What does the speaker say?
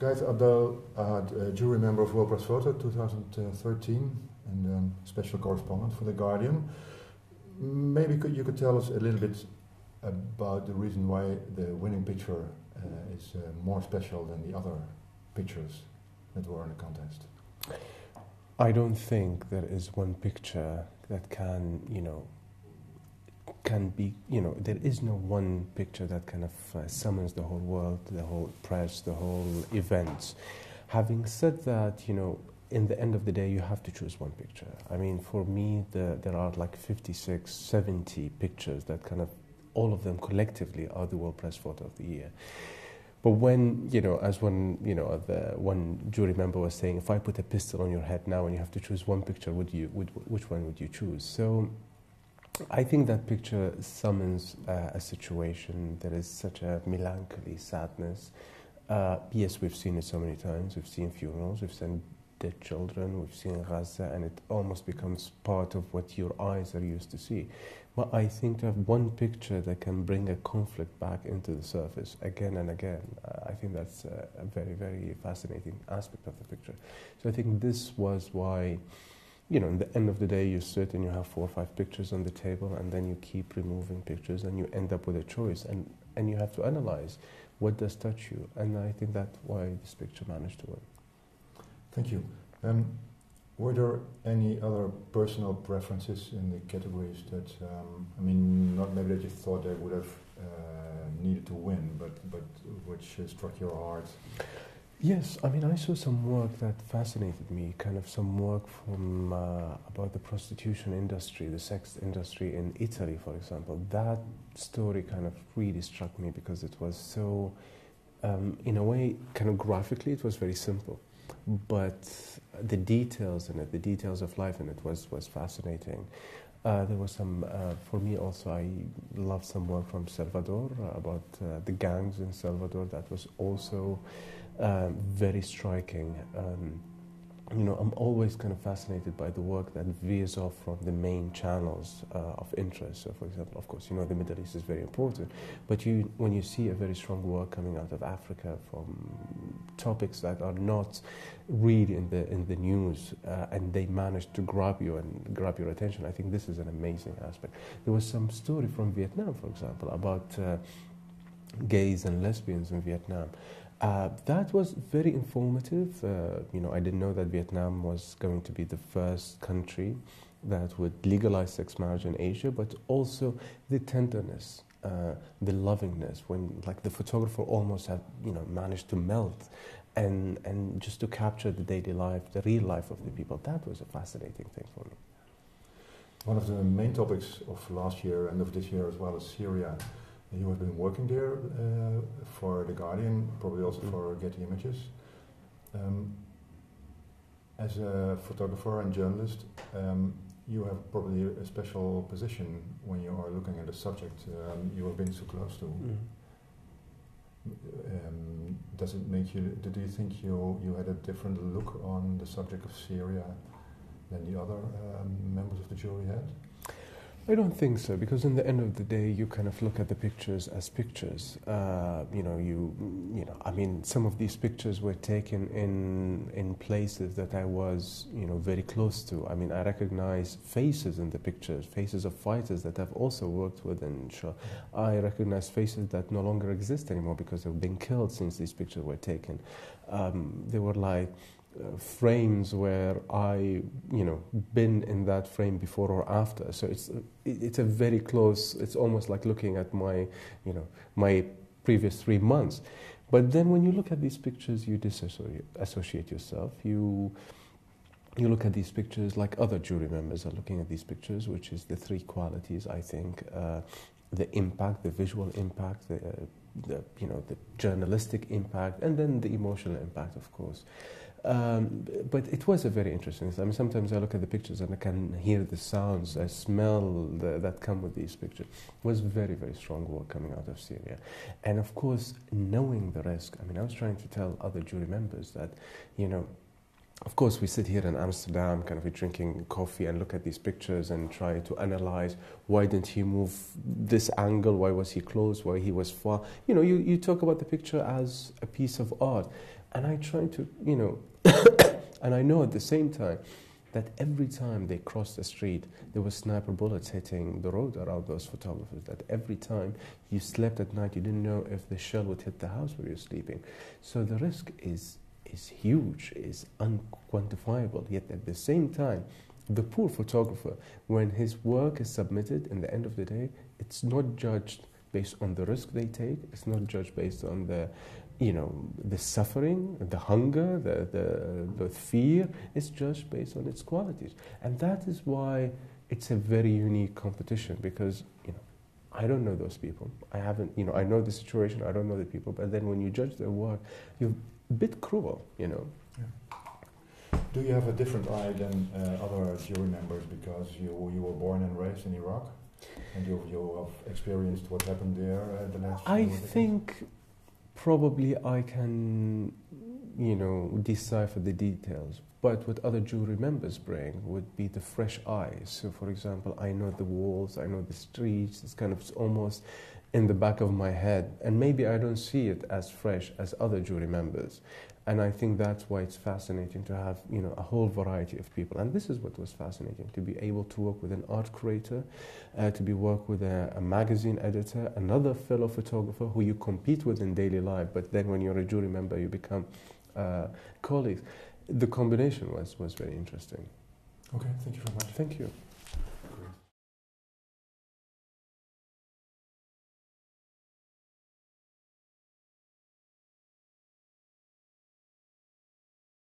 Gijs Abdel, jury member of World Press Photo 2013 and special correspondent for The Guardian. Maybe you could tell us a little bit about the reason why the winning picture is more special than the other pictures that were in the contest. I don't think there is one picture that can be, there is no one picture that kind of summons the whole world, the whole press, the whole event. Having said that, in the end of the day, you have to choose one picture. I mean, for me, there are like 56, 70 pictures that kind of, all of them collectively are the World Press Photo of the Year. But when, as one, the one jury member was saying, if I put a pistol on your head now and you have to choose one picture, which one would you choose? So I think that picture summons a situation. There is such a melancholy, sadness. Yes, we've seen it so many times. We've seen funerals, we've seen dead children, we've seen Gaza, and it almost becomes part of what your eyes are used to see. But I think to have one picture that can bring a conflict back into the surface again and again, I think that's a very, very fascinating aspect of the picture. So I think this was why, in the end of the day, you sit and you have 4 or 5 pictures on the table, and then you keep removing pictures, and you end up with a choice, and you have to analyze what does touch you. And I think that's why this picture managed to win. Thank you. Were there any other personal preferences in the categories that, not maybe that you thought they would have needed to win, but which struck your heart? Yes, I saw some work that fascinated me, kind of some work from about the prostitution industry, the sex industry in Italy, for example. That story kind of really struck me because it was so, in a way, kind of graphically, it was very simple. But the details in it, the details of life in it was fascinating. There was some, for me also, I loved some work from Salvador about the gangs in Salvador. That was also very striking. I'm always kind of fascinated by the work that veers off from the main channels of interest. So, for example, of course, the Middle East is very important. But when you see a very strong work coming out of Africa from topics that are not really in the news, and they manage to grab you and grab your attention, I think this is an amazing aspect. There was some story from Vietnam, for example, about gays and lesbians in Vietnam. That was very informative. I didn't know that Vietnam was going to be the first country that would legalize sex marriage in Asia, but also the tenderness, the lovingness, when like the photographer almost had, managed to melt and just to capture the daily life, the real life of the people. That was a fascinating thing for me. One of the main topics of last year and of this year as well is Syria. You have been working there for The Guardian, probably also for Getty Images. As a photographer and journalist, you have probably a special position when you are looking at a subject you have been so close to. Does it make you? Do you think you had a different look on the subject of Syria than the other members of the jury had? I don't think so, because in the end of the day, you kind of look at the pictures as pictures. Some of these pictures were taken in places that I was, very close to. I recognize faces in the pictures, faces of fighters that I've also worked with and show. I recognize faces that no longer exist anymore because they've been killed since these pictures were taken. They were like frames where I, been in that frame before or after. So it's a very close. It's almost like looking at my, my previous 3 months. But then when you look at these pictures, you disassociate yourself. You look at these pictures like other jury members are looking at these pictures, which is the 3 qualities. I think the impact, the visual impact, the journalistic impact, and then the emotional impact, of course. But it was a very interesting. Sometimes I look at the pictures and I can hear the sounds, I smell that come with these pictures. It was very, very strong work coming out of Syria. And of course, knowing the risk, I was trying to tell other jury members that, of course, we sit here in Amsterdam, kind of drinking coffee and look at these pictures and try to analyze why didn't he move this angle, why was he close, why he was far. You talk about the picture as a piece of art. And I try to, and I know at the same time that every time they crossed the street, there were sniper bullets hitting the road around those photographers. That every time you slept at night, you didn't know if the shell would hit the house where you're sleeping. So the risk is huge, is unquantifiable. Yet at the same time, the poor photographer, when his work is submitted, in the end of the day, it's not judged based on the risk they take. It's not judged based on the suffering, the hunger, the fear. It's judged based on its qualities. And that is why it's a very unique competition, because, I don't know those people. I haven't, I know the situation, I don't know the people, but then when you judge their work, you're a bit cruel, Yeah. Do you have a different eye than other jury members because you were born and raised in Iraq? And you have experienced what happened there the last few I decades? think probably I can, decipher the details. But what other jury members bring would be the fresh eyes. So, for example, I know the walls, I know the streets. It's kind of almost in the back of my head. And maybe I don't see it as fresh as other jury members. And I think that's why it's fascinating to have, a whole variety of people. And this is what was fascinating, to be able to work with an art curator, to work with a magazine editor, another fellow photographer who you compete with in daily life, but then when you're a jury member, you become colleagues. The combination was very interesting. Okay, thank you very much. Thank you.